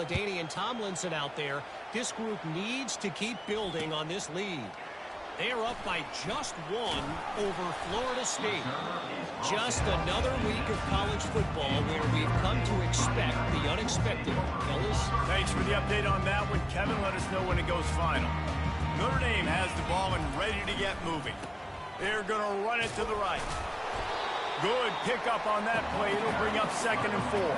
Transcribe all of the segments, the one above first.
Danian Tomlinson out there. This group needs to keep building on this lead. They are up by just one over Florida State. Just another week of college football where we've come to expect the unexpected. Fellas? Thanks for the update on that one, Kevin. Let us know when it goes final. Notre Dame has the ball and ready to get moving. They're going to run it to the right. Good pickup on that play. It'll bring up 2nd and 4.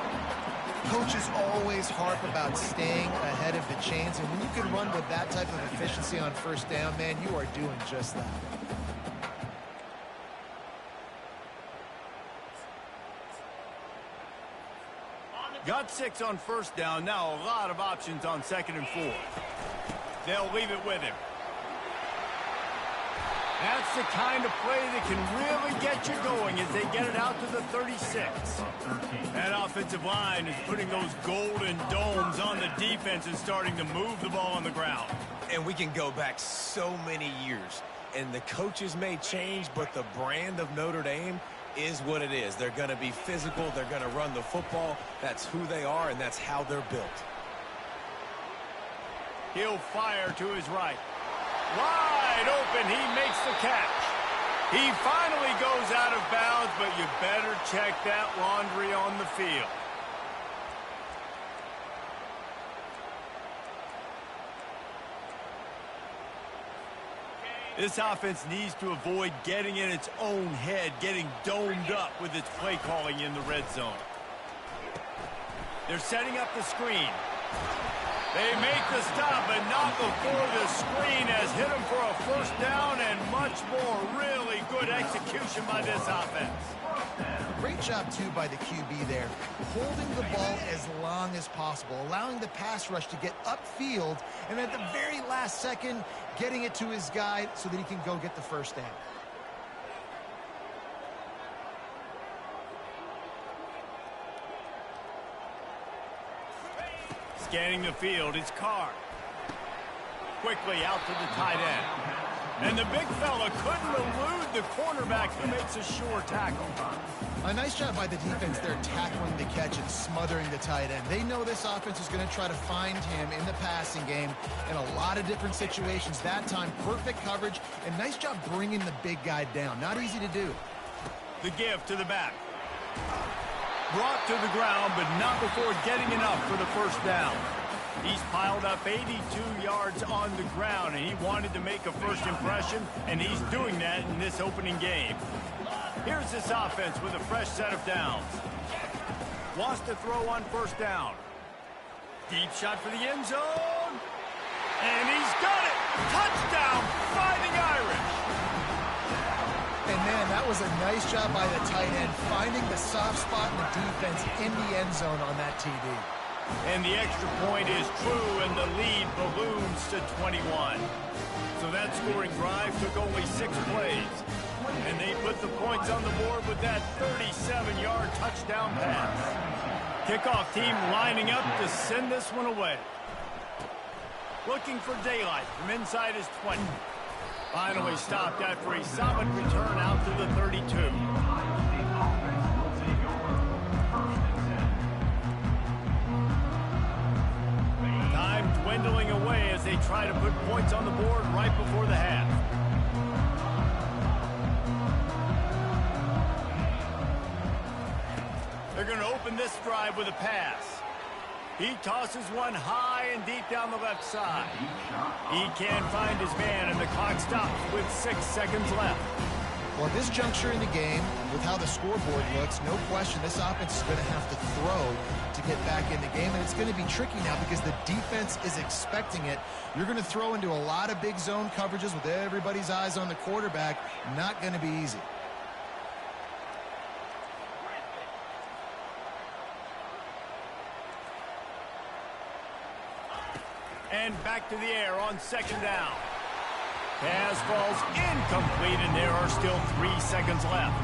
Coaches always harp about staying ahead of the chains, and when you can run with that type of efficiency on first down, man, you are doing just that. Got 6 on first down. Now a lot of options on 2nd and 4. They'll leave it with him. That's the kind of play that can really get you going as they get it out to the 36. That offensive line is putting those golden domes on the defense and starting to move the ball on the ground. And we can go back so many years. And the coaches may change, but the brand of Notre Dame is what it is. They're going to be physical. They're going to run the football. That's who they are, and that's how they're built. He'll fire to his right. Wide open, he makes the catch. He finally goes out of bounds, but you better check that laundry on the field. This offense needs to avoid getting in its own head, getting domed up with its play calling in the red zone. They're setting up the screen. They make the stop, but not before the screen has hit them for a first down and much more. Really good execution by this offense. Great job, too, by the QB there. Holding the ball as long as possible, allowing the pass rush to get upfield, and at the very last second, getting it to his guy so that he can go get the first down. Scanning the field, it's Carr. Quickly out to the tight end. And the big fella couldn't elude the cornerback who makes a sure tackle. A nice job by the defense there tackling the catch and smothering the tight end. They know this offense is going to try to find him in the passing game in a lot of different situations. That time, perfect coverage, and nice job bringing the big guy down. Not easy to do. The give to the back. Brought to the ground, but not before getting enough for the first down. He's piled up 82 yards on the ground, and he wanted to make a first impression, and he's doing that in this opening game. Here's this offense with a fresh set of downs. Wants to throw on first down. Deep shot for the end zone. And he's got it! Touchdown, Fighting Irish! And man, that was a nice job by the tight end, finding the soft spot in the defense in the end zone on that TD. And the extra point is true, and the lead balloons to 21. So that scoring drive took only 6 plays. And they put the points on the board with that 37-yard touchdown pass. Kickoff team lining up to send this one away. Looking for daylight from inside his 20. Finally stopped after a solid return out to the 32. Time dwindling away as they try to put points on the board right before the half. They're going to open this drive with a pass. He tosses one high and deep down the left side. He can't find his man, and the clock stops with 6 seconds left. Well, at this juncture in the game, with how the scoreboard looks, no question this offense is going to have to throw to get back in the game, and it's going to be tricky now because the defense is expecting it. You're going to throw into a lot of big zone coverages with everybody's eyes on the quarterback. Not going to be easy. And back to the air on second down. Pass falls incomplete, and there are still 3 seconds left.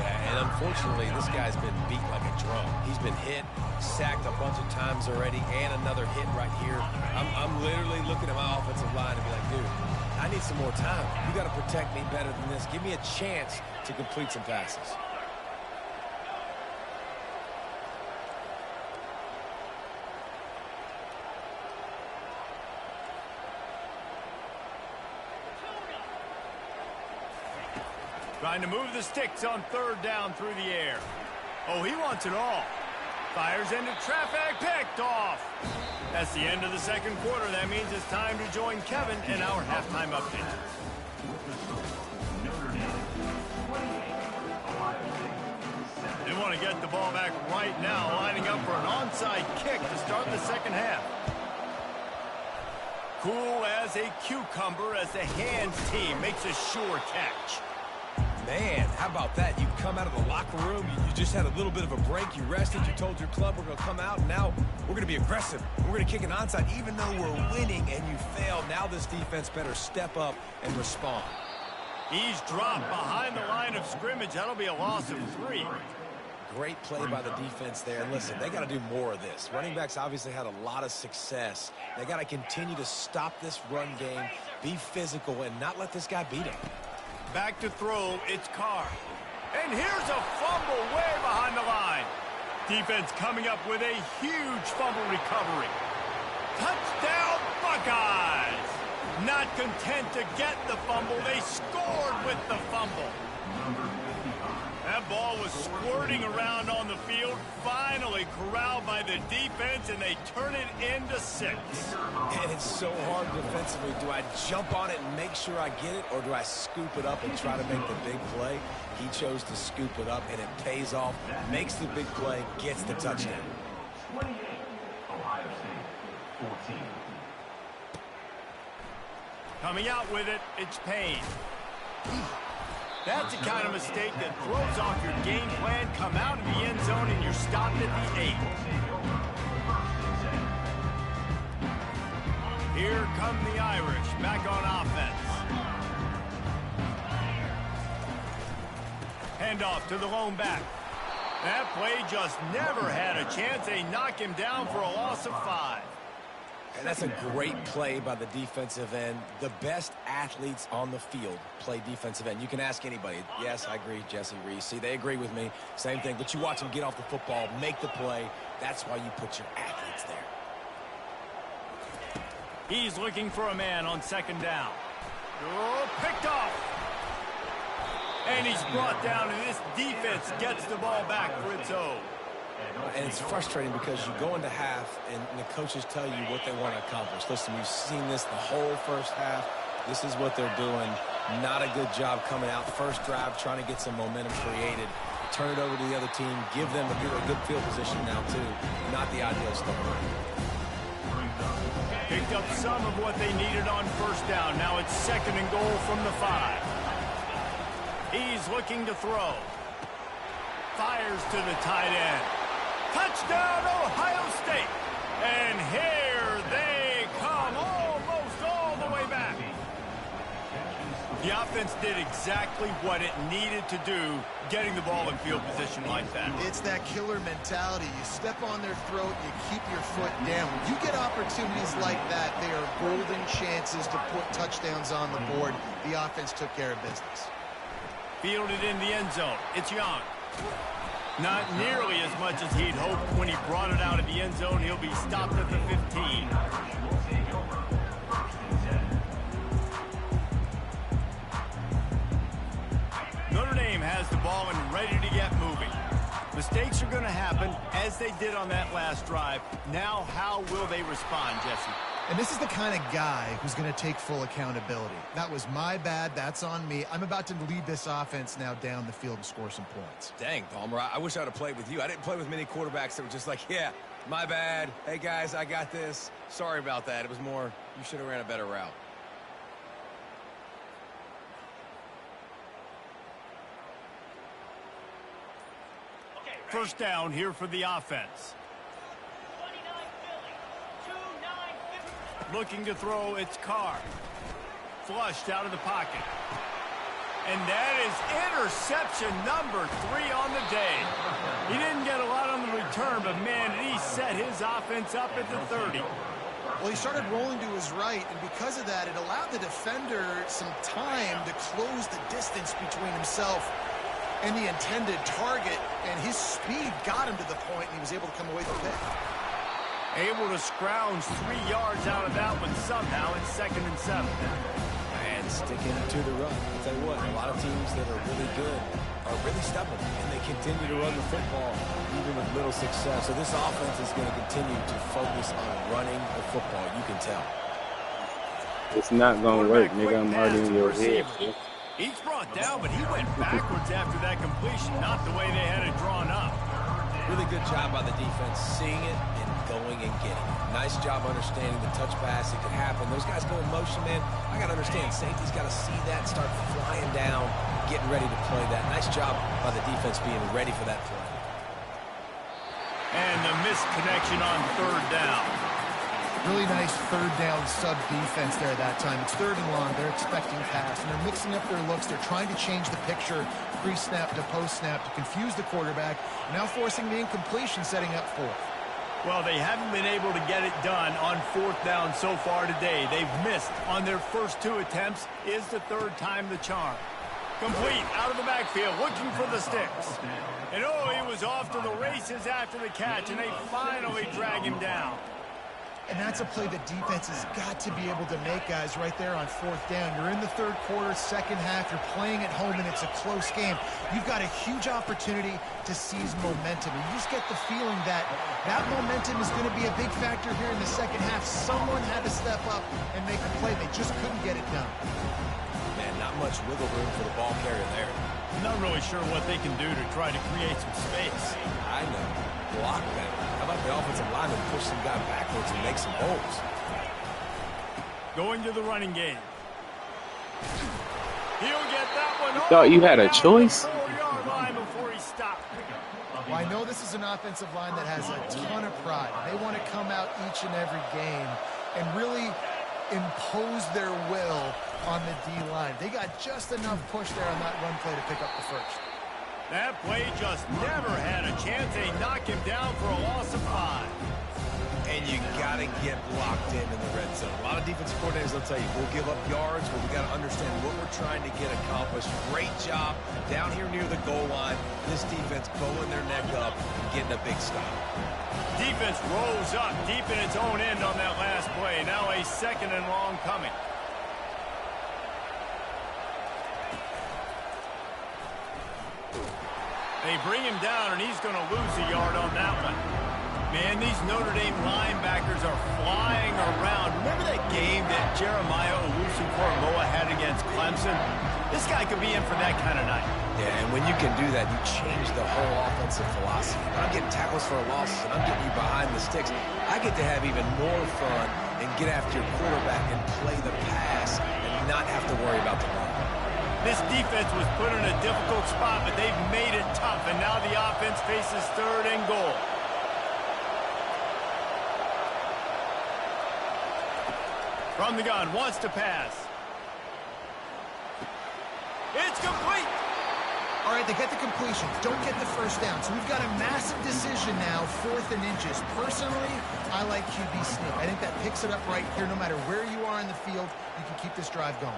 Yeah, and unfortunately, this guy's been beat like a drum. He's been hit, sacked a bunch of times already, and another hit right here. I'm literally looking at my offensive line and be like, dude, I need some more time. You got to protect me better than this. Give me a chance to complete some passes. Trying to move the sticks on third down through the air. Oh, he wants it all. Fires into traffic, picked off. That's the end of the second quarter. That means it's time to join Kevin in our halftime update. They want to get the ball back right now, lining up for an onside kick to start the second half. Cool as a cucumber as the hands team makes a sure catch. Man, how about that? You come out of the locker room, you just had a little bit of a break, you rested, you told your club we're going to come out, and now we're going to be aggressive. We're going to kick an onside, even though we're winning and you failed. Now this defense better step up and respond. He's dropped behind the line of scrimmage. That'll be a loss of 3. Great play by the defense there. And listen, they got to do more of this. Running backs obviously had a lot of success. They got to continue to stop this run game, be physical, and not let this guy beat him. Back to throw, it's Carr. And here's a fumble way behind the line. Defense coming up with a huge fumble recovery. Touchdown, Buckeyes! Not content to get the fumble, they scored with the fumble. That ball was squirting around on the field, finally corralled by the defense, and they turn it into 6. And it's so hard defensively. Do I jump on it and make sure I get it, or do I scoop it up and try to make the big play? He chose to scoop it up, and it pays off, makes the big play, gets the touchdown. 28, Ohio State, 14. Coming out with it, it's Payne. That's the kind of mistake that throws off your game plan. Come out of the end zone and you're stopped at the 8. Here come the Irish back on offense. Handoff to the lone back. That play just never had a chance. They knock him down for a loss of 5. And that's a great play by the defensive end. The best athletes on the field play defensive end. You can ask anybody. Yes, I agree, Jesse Reese. See, they agree with me. Same thing. But you watch them get off the football, make the play. That's why you put your athletes there. He's looking for a man on second down. Oh, picked off. And he's brought down, and this defense gets the ball back for its own. And it's frustrating because you go into half and the coaches tell you what they want to accomplish. Listen, we've seen this the whole first half. This is what they're doing. Not a good job coming out. First drive, trying to get some momentum created. Turn it over to the other team. Give them a good field position now, too. Not the ideal start. Picked up some of what they needed on first down. Now it's second and goal from the 5. He's looking to throw. Fires to the tight end. Touchdown, Ohio State. And here they come, almost all the way back. The offense did exactly what it needed to do, getting the ball in field position like that. It's that killer mentality. You step on their throat, you keep your foot down. When you get opportunities like that, they are golden chances to put touchdowns on the board. The offense took care of business. Fielded in the end zone. It's Young. Not nearly as much as he'd hoped when he brought it out of the end zone. He'll be stopped at the 15. Notre Dame has the ball and ready to get moving. Mistakes are going to happen, as they did on that last drive. Now, how will they respond, Jesse? And this is the kind of guy who's going to take full accountability. That was my bad. That's on me. I'm about to lead this offense now down the field and score some points. Dang, Palmer, I wish I would have played with you. I didn't play with many quarterbacks that were just like, yeah, my bad. Hey, guys, I got this. Sorry about that. It was more, you should have ran a better route. First down here for the offense. Looking to throw, it's Carr. Flushed out of the pocket. And that is interception number 3 on the day. He didn't get a lot on the return, but man, did he set his offense up at the 30. Well, he started rolling to his right, and because of that, it allowed the defender some time to close the distance between himself and the intended target, and his speed got him to the point, and he was able to come away with the pick. Able to scrounge 3 yards out of that one somehow. It's 2nd and 7. Man, sticking to the run. I'll tell you what, a lot of teams that are really good are really stubborn, and they continue to run the football even with little success. So this offense is going to continue to focus on running the football. You can tell. It's not going to work, nigga. I'm already in your head. He's brought down, but he went backwards after that completion, not the way they had it drawn up. Really good job by the defense, seeing it and going and getting it. Nice job understanding the touch pass. It could happen. Those guys go in motion, man. I got to understand, safety's got to see that, start flying down, getting ready to play that. Nice job by the defense being ready for that play. And the missed connection on third down. Really nice third down sub defense there that time. It's third and long. They're expecting pass, and they're mixing up their looks. They're trying to change the picture pre-snap to post-snap to confuse the quarterback, now forcing the incompletion, setting up fourth. Well, they haven't been able to get it done on fourth down so far today. They've missed on their first 2 attempts. Is the third time the charm. Complete out of the backfield, looking for the sticks. And oh, he was off to the races after the catch, and they finally drag him down. And that's a play the defense has got to be able to make, guys, right there on fourth down. You're in the third quarter, second half. You're playing at home, and it's a close game. You've got a huge opportunity to seize momentum. And you just get the feeling that that momentum is going to be a big factor here in the second half. Someone had to step up and make a play. They just couldn't get it done. Man, not much wiggle room for the ball carrier there. I'm not really sure what they can do to try to create some space. I know. Block that. How about the offensive lineman push some guy backwards and make some holes? Going to the running game. He'll get that one. You thought you had a choice? Before he stopped. Well, I know this is an offensive line that has a ton of pride. They want to come out each and every game and really impose their will on the D-line. They got just enough push there on that run play to pick up the first. That play just never had a chance. They knock him down for a loss of 5. And you got to get locked in the red zone. A lot of defensive coordinators will tell you, we'll give up yards, but we got to understand what we're trying to get accomplished. Great job down here near the goal line. This defense bowing their neck up and getting a big stop. Defense rose up deep in its own end on that last play. Now a second and long coming. They bring him down, and he's going to lose a yard on that one. Man, these Notre Dame linebackers are flying around. Remember that game that Jeremiah Owusu-Koramoah had against Clemson? This guy could be in for that kind of night. Yeah, and when you can do that, you change the whole offensive philosophy. When I'm getting tackles for a loss, and I'm getting you behind the sticks, I get to have even more fun and get after your quarterback and play the pass and not have to worry about the run. This defense was put in a difficult spot, but they've made it tough, and now the offense faces third and goal. From the gun, wants to pass. It's complete. All right, they get the completion. Don't get the first down. So we've got a massive decision now, 4th and inches. Personally, I like QB sneak. I think that picks it up right here. No matter where you are in the field, you can keep this drive going.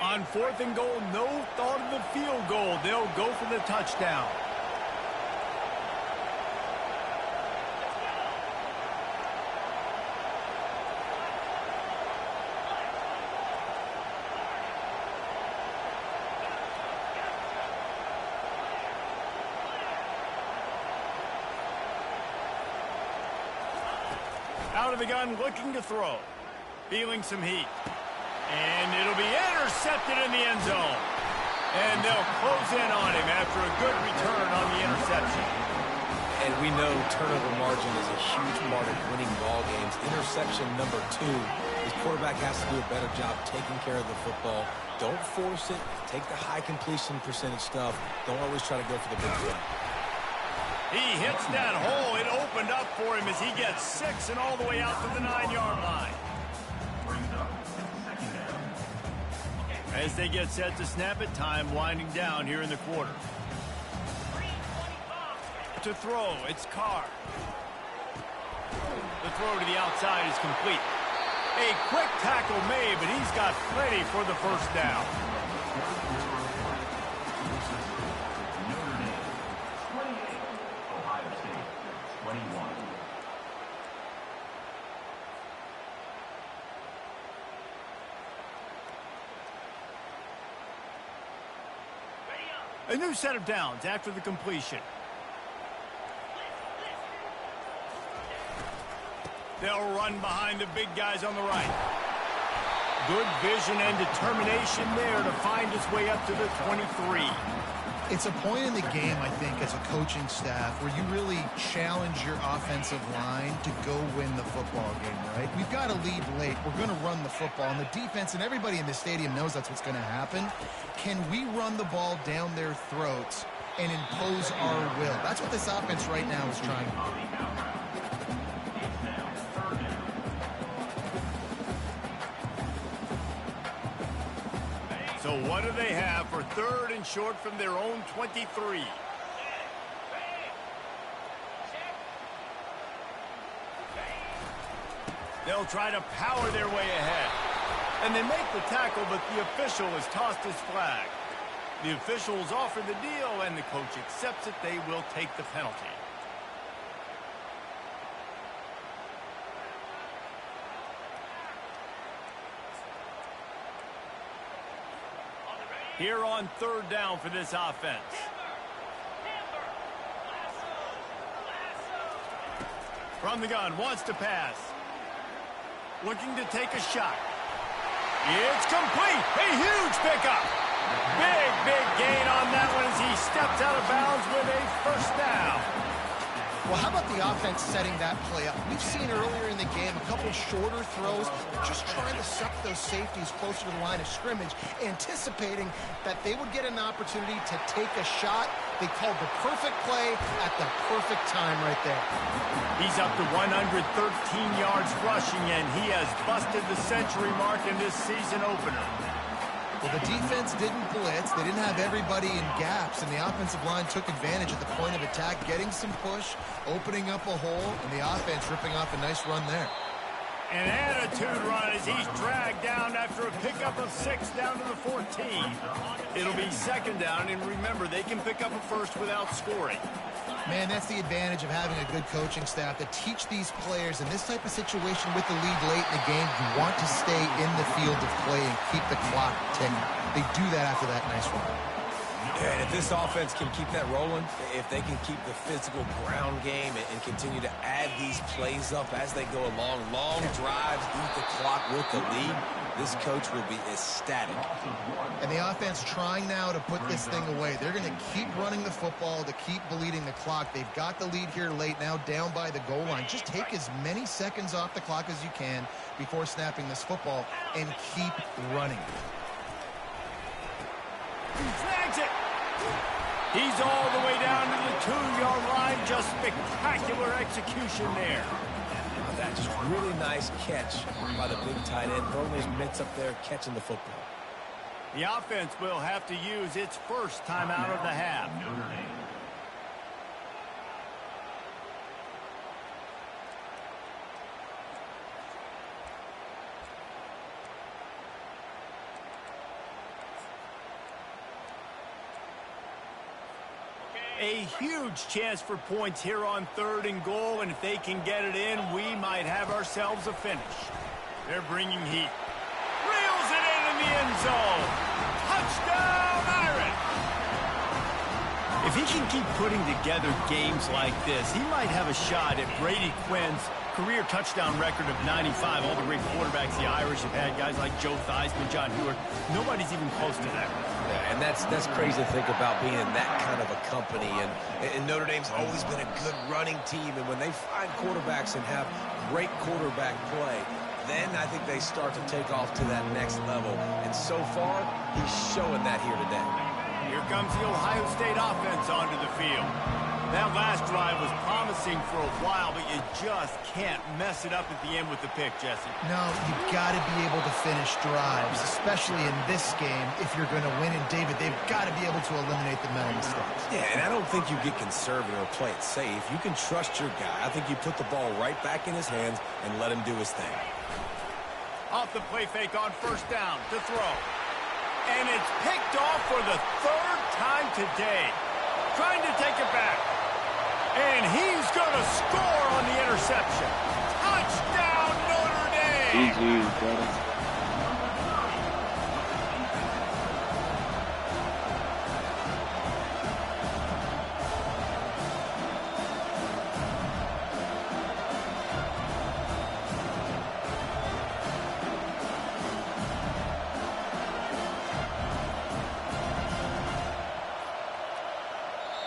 On 4th and goal, no thought of the field goal. They'll go for the touchdown. Out of the gun, looking to throw. Feeling some heat. And it'll be intercepted in the end zone. And they'll close in on him after a good return on the interception. And we know turnover margin is a huge part of winning ball games. Interception number 2. His quarterback has to do a better job taking care of the football. Don't force it. Take the high completion percentage stuff. Don't always try to go for the big play. He hits that hole. It opened up for him as he gets 6 and all the way out to the 9-yard line. As they get set to snap it, time winding down here in the quarter. To throw, it's Carr. The throw to the outside is complete. A quick tackle made, but he's got plenty for the first down. Notre Dame, 28. Ohio State, 21. A new set of downs after the completion. They'll run behind the big guys on the right. Good vision and determination there to find his way up to the 23. It's a point in the game, I think, as a coaching staff where you really challenge your offensive line to go win the football game, right? We've got to lead late. We're going to run the football. And the defense and everybody in the stadium knows that's what's going to happen. Can we run the ball down their throats and impose our will? That's what this offense right now is trying to do. So what do they have for 3rd and short from their own 23? They'll try to power their way ahead. And they make the tackle, but the official has tossed his flag. The officials offer the deal, and the coach accepts it. They will take the penalty. Here on 3rd down for this offense. From the gun, wants to pass. Looking to take a shot. It's complete. A huge pickup. Big gain on that one as he steps out of bounds with a 1st down. Well, how about the offense setting that play up? We've seen earlier in the game a couple shorter throws, just trying to suck those safeties closer to the line of scrimmage, anticipating that they would get an opportunity to take a shot. They called the perfect play at the perfect time right there. He's up to 113 yards rushing, and he has busted the century mark in this season opener. Well, the defense didn't blitz. They didn't have everybody in gaps, and the offensive line took advantage at the point of attack, getting some push, opening up a hole, and the offense ripping off a nice run there. An attitude run as he's dragged down after a pickup of 6 down to the 14. It'll be 2nd down, and remember, they can pick up a 1st without scoring. Man, that's the advantage of having a good coaching staff to teach these players in this type of situation with the lead late in the game. You want to stay in the field of play and keep the clock ticking. They do that after that nice run. Yeah, and if this offense can keep that rolling, if they can keep the physical ground game and continue to add these plays up as they go along, long drives, eat the clock with the lead, this coach will be ecstatic. And the offense trying now to put this thing away. They're going to keep running the football to keep bleeding the clock. They've got the lead here late, now down by the goal line. Just take as many seconds off the clock as you can before snapping this football and keep running. Snags it. He's all the way down to the 2-yard line. Just spectacular execution there. That just really nice catch by the big tight end, throwing those mitts up there, catching the football. The offense will have to use its 1st timeout of the half. A huge chance for points here on 3rd and goal, and if they can get it in, we might have ourselves a finish. They're bringing heat. Reels it in the end zone. Touchdown, Iron! If he can keep putting together games like this, he might have a shot at Brady Quinn's career touchdown record of 95. All the great quarterbacks the Irish have had, guys like Joe Theismann, John Hewart. Nobody's even close to that. Yeah, and that's crazy to think about being in that kind of a company. And Notre Dame's always been a good running team. And when they find quarterbacks and have great quarterback play, then I think they start to take off to that next level. And so far, he's showing that here today. Here comes the Ohio State offense onto the field. That last drive was promising for a while, but you just can't mess it up at the end with the pick, Jesse. No, you've got to be able to finish drives, especially in this game. If you're going to win, and David, they've got to be able to eliminate the mental mistakes. Yeah, and I don't think you get conservative or play it safe. You can trust your guy. I think you put the ball right back in his hands and let him do his thing. Off the play fake on 1st down to throw. And it's picked off for the third time today. Trying to take it back. And he's going to score on the interception. Touchdown, Notre Dame! GG, brother.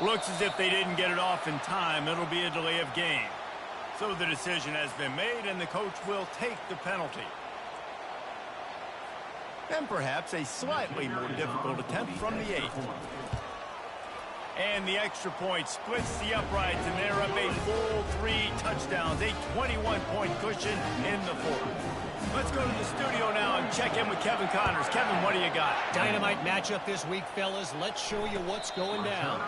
Looks as if they didn't get it off in time. It'll be a delay of game. So the decision has been made, and the coach will take the penalty. And perhaps a slightly more difficult attempt from the 8. And the extra point splits the uprights, and they're up a full 3 touchdowns, a 21-point cushion in the 4th. Let's go to the studio now and check in with Kevin Connors. Kevin, what do you got? Dynamite matchup this week, fellas. Let's show you what's going down.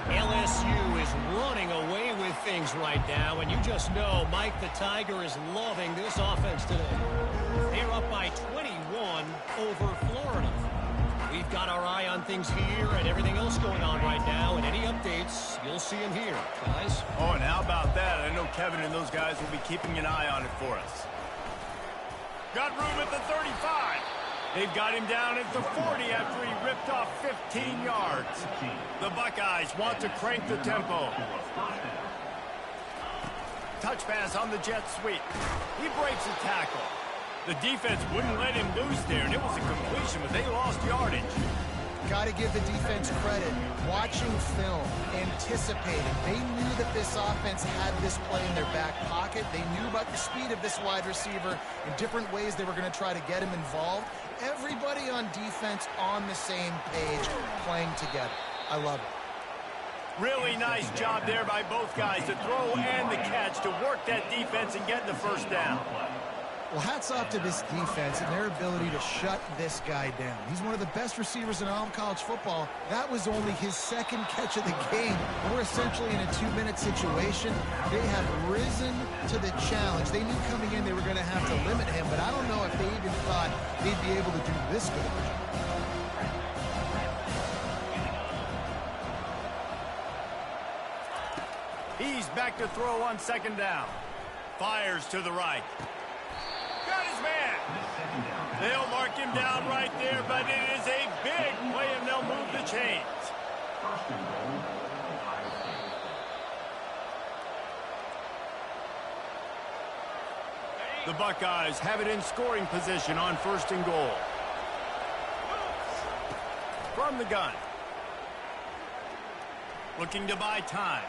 LSU is running away with things right now, and you just know Mike the Tiger is loving this offense today. They're up by 21 over Florida. We've got our eye on things here and everything else going on right now, and any updates, you'll see them here, guys. Oh, and how about that? I know Kevin and those guys will be keeping an eye on it for us. Got room at the 35. They've got him down at the 40 after he ripped off 15 yards. The Buckeyes want to crank the tempo. Touch pass on the jet sweep. He breaks a tackle. The defense wouldn't let him loose there, and it was a completion, but they lost yardage. Got to give the defense credit. Watching film, anticipating. They knew that this offense had this play in their back pocket. They knew about the speed of this wide receiver in different ways they were going to try to get him involved. Everybody on defense on the same page, playing together. I love it. Really nice job there by both guys to throw and the catch to work that defense and get the first down. Well, hats off to this defense and their ability to shut this guy down. He's one of the best receivers in all of college football. That was only his second catch of the game. We're essentially in a 2-minute situation. They have risen to the challenge. They knew coming in they were going to have to limit him, but I don't know if they even thought they'd be able to do this good. He's back to throw on second down. Fires to the right. Got his man. They'll mark him down right there, but it is a big play, and they'll move the chains. The Buckeyes have it in scoring position on 1st and goal. From the gun. Looking to buy time.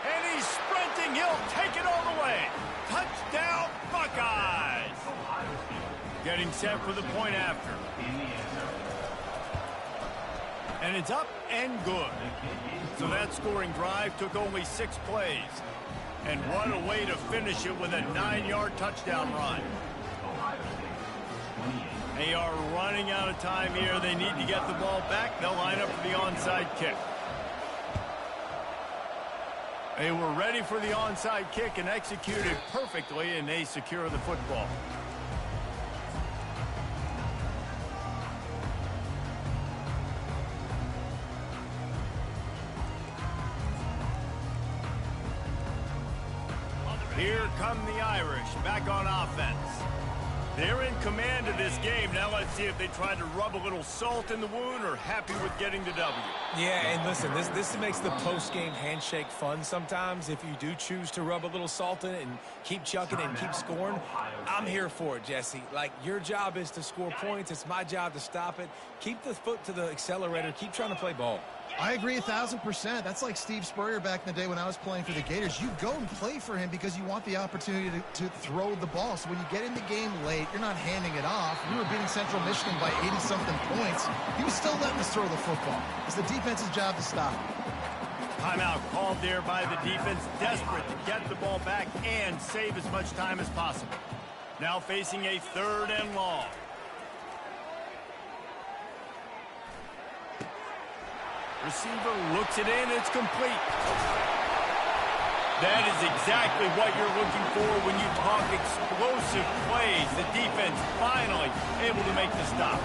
And he's sprinting. He'll take it all the way. Touchdown, Buckeyes. Getting set for the point after. And it's up and good. So that scoring drive took only 6 plays. And what a way to finish it with a 9-yard touchdown run. They are running out of time here. They need to get the ball back. They'll line up for the onside kick. They were ready for the onside kick and executed perfectly, and they secure the football. Here come the Irish back on offense. They're in command of this game. Now let's see if they try to rub a little salt in the wound or happy with getting the W. Yeah, and listen, this makes the post-game handshake fun sometimes. If you do choose to rub a little salt in it and keep chucking and keep scoring, I'm here for it, Jesse. Like, your job is to score points. It's my job to stop it. Keep the foot to the accelerator. Keep trying to play ball. I agree 1,000%. That's like Steve Spurrier back in the day when I was playing for the Gators. You go and play for him because you want the opportunity to throw the ball. So when you get in the game late, you're not handing it off. We were beating Central Michigan by 80-something points. He was still letting us throw the football. It's the defense's job to stop it. Timeout called there by the defense, desperate to get the ball back and save as much time as possible. Now facing a 3rd and long. Receiver looks it in. It's complete. That is exactly what you're looking for when you talk explosive plays. The defense finally able to make the stop.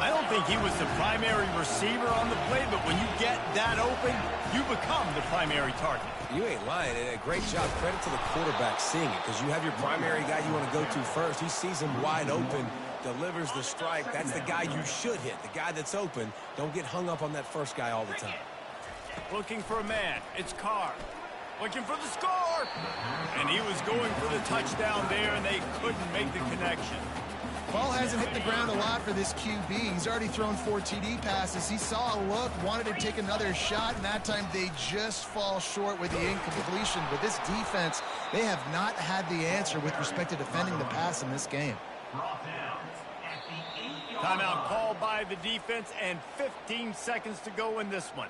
I don't think he was the primary receiver on the play, but when you get that open, you become the primary target. You ain't lying, and a great job. Credit to the quarterback seeing it, because you have your primary guy you want to go to first. He sees him wide open, delivers the strike. That's the guy you should hit, the guy that's open. Don't get hung up on that first guy all the time. Looking for a man. It's Carr. Looking for the score. And he was going for the touchdown there, and they couldn't make the connection. Ball hasn't hit the ground a lot for this QB. He's already thrown 4 TD passes. He saw a look, wanted to take another shot, and that time they just fall short with the incompletion. But this defense, they have not had the answer with respect to defending the pass in this game. Timeout called by the defense, and 15 seconds to go in this one.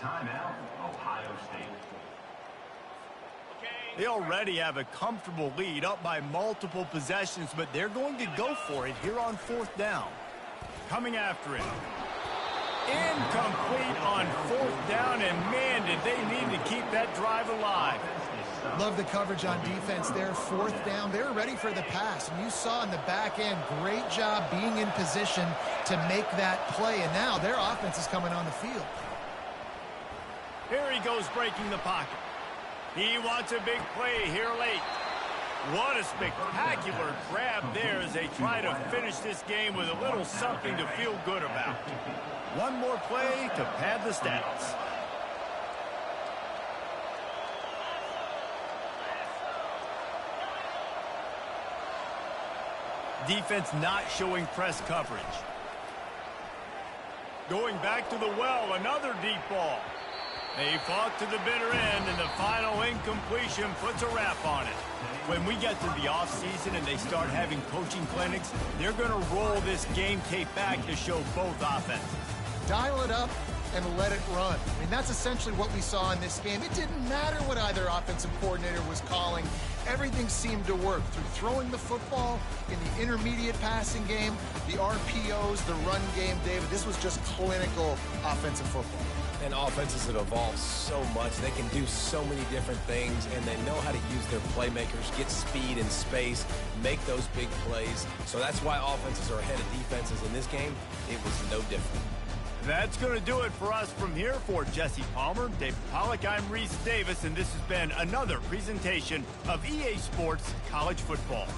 Timeout, Ohio State. They already have a comfortable lead, up by multiple possessions, but they're going to go for it here on 4th down. Coming after it. Incomplete on 4th down, and man, did they need to keep that drive alive. Love the coverage on defense there. 4th down, they're ready for the pass. And you saw in the back end, great job being in position to make that play. And now their offense is coming on the field. Here he goes, breaking the pocket. He wants a big play here late. What a spectacular grab there as they try to finish this game with a little something to feel good about. One more play to pad the stats. Defense not showing press coverage. Going back to the well, another deep ball. They fought to the bitter end, and the final incompletion puts a wrap on it. When we get to the offseason and they start having coaching clinics, they're going to roll this game tape back to show both offenses. Dial it up and let it run. I mean, that's essentially what we saw in this game. It didn't matter what either offensive coordinator was calling. Everything seemed to work through throwing the football in the intermediate passing game, the RPOs, the run game, David. This was just clinical offensive football. And offenses have evolved so much. They can do so many different things, and they know how to use their playmakers, get speed and space, make those big plays. So that's why offenses are ahead of defenses in this game. It was no different. That's going to do it for us from here. For Jesse Palmer, David Pollack, I'm Reese Davis, and this has been another presentation of EA Sports College Football.